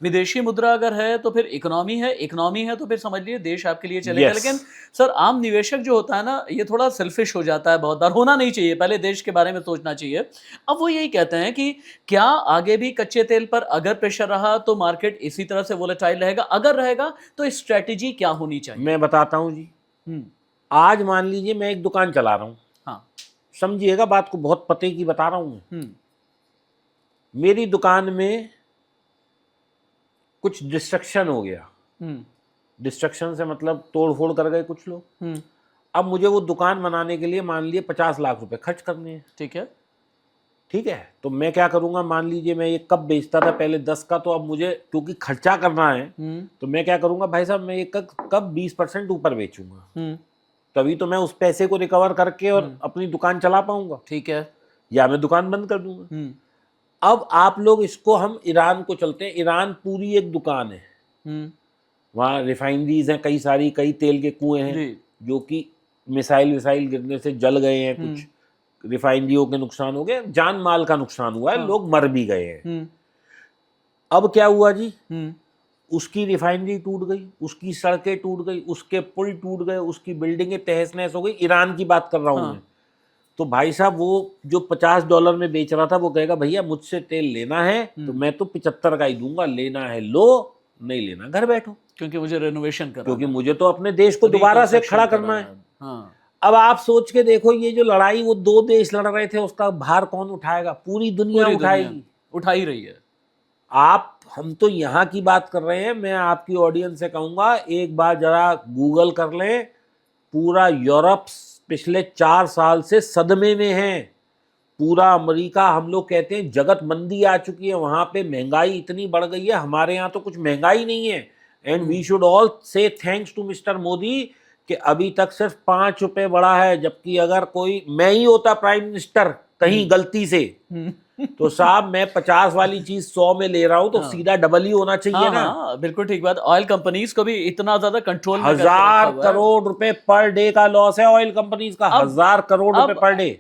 विदेशी मुद्रा अगर है तो फिर इकोनॉमी है तो फिर समझ लीजिए देश आपके लिए चलेगा। यस। लेकिन सर आम निवेशक जो होता है ना, ये थोड़ा सेल्फिश हो जाता है बहुत बार, होना नहीं चाहिए, पहले देश के बारे में सोचना चाहिए। अब वो यही कहते हैं कि क्या आगे भी कच्चे तेल पर अगर प्रेशर रहा तो मार्केट इसी तरह से वोलेटाइल रहेगा? अगर रहेगा तो स्ट्रेटजी क्या होनी चाहिए? मैं बताता हूं जी। हुँ, आज मान लीजिए मैं एक दुकान चला रहा हूं, हाँ, समझिएगा बात को, बहुत पते की बता रहा हूं मैं। हुँ, मेरी दुकान में कुछ डिस्ट्रक्शन हो गया। हुँ, डिस्ट्रक्शन से मतलब तोड़ फोड़ कर गए कुछ लोग। हुँ, अब मुझे वो दुकान बनाने के लिए मान लीजिए 50 लाख रुपए खर्च करने हैं। ठीक है। ठीक है, तो मैं क्या करूंगा, मान लीजिए मैं ये कप बेचता था पहले 10 का, तो अब मुझे क्योंकि खर्चा करना है हुँ, तो मैं क्या करूंगा, भाई साहब मैं ये कप 20% ऊपर बेचूंगा, हुँ, तभी तो मैं उस पैसे को रिकवर करके और हुँ, अपनी दुकान चला पाऊंगा, ठीक है। या मैं दुकान बंद कर दूंगा। हुँ, अब आप लोग इसको, हम ईरान को चलते हैं। ईरान पूरी एक दुकान है, हुँ, वहाँ रिफाइनरीज हैं कई सारी, कई तेल के कुएं हैं जी, जो कि मिसाइल विसाइल गिरने से जल गए हैं, हुँ, कुछ रिफाइनरियों के नुकसान हो गए, जान माल का नुकसान हुआ है, हाँ, लोग मर भी गए हैं। हुँ, अब क्या हुआ जी, हुँ, उसकी रिफाइनरी टूट गई, उसकी सड़कें टूट गई, उसके पुल टूट गए, उसकी बिल्डिंगें तहस नहस हो गई। ईरान की बात कर रहा हूं हाँ, मैं। तो भाई साहब वो जो $50 में बेच रहा था, वो कहेगा भैया मुझसे तेल लेना है तो मैं तो 75 का ही दूंगा, लेना है लो, नहीं लेना घर बैठो, क्योंकि मुझे रेनोवेशन क्योंकि कराना है, मुझे तो अपने देश को दोबारा से रिकंस्ट्रक्शन खड़ा करना कराना है। है। हाँ, अब आप सोच के देखो, ये जो लड़ाई वो दो देश लड़ रहे थे, उसका भार कौन उठाएगा? पूरी दुनिया पूरी दुनिया उठाएगी। उठा ही रही है। हम तो यहाँ की बात कर रहे हैं, मैं आपकी ऑडियंस से कहूंगा एक बार जरा गूगल कर लें। पूरा यूरोप पिछले 4 साल से सदमे में है। पूरा अमेरिका, हम लोग कहते हैं जगत मंदी आ चुकी है, वहां पे महंगाई इतनी बढ़ गई है, हमारे यहाँ तो कुछ महंगाई नहीं है। एंड वी शुड ऑल से थैंक्स टू मिस्टर मोदी कि अभी तक सिर्फ 5 रुपए बढ़ा है, जबकि अगर कोई मैं ही होता प्राइम मिनिस्टर कहीं गलती से, तो साहब मैं 50 वाली चीज 100 में ले रहा हूं, तो हाँ, सीधा डबल ही होना चाहिए हाँ, ना। हाँ, बिल्कुल ठीक बात। ऑयल कंपनीज को भी इतना ज्यादा कंट्रोल में करके रखा 1000 हुआ है। करोड़ रुपए पर डे का लॉस है ऑयल कंपनीज का, अब 1000 करोड़ रुपए अब पर डे।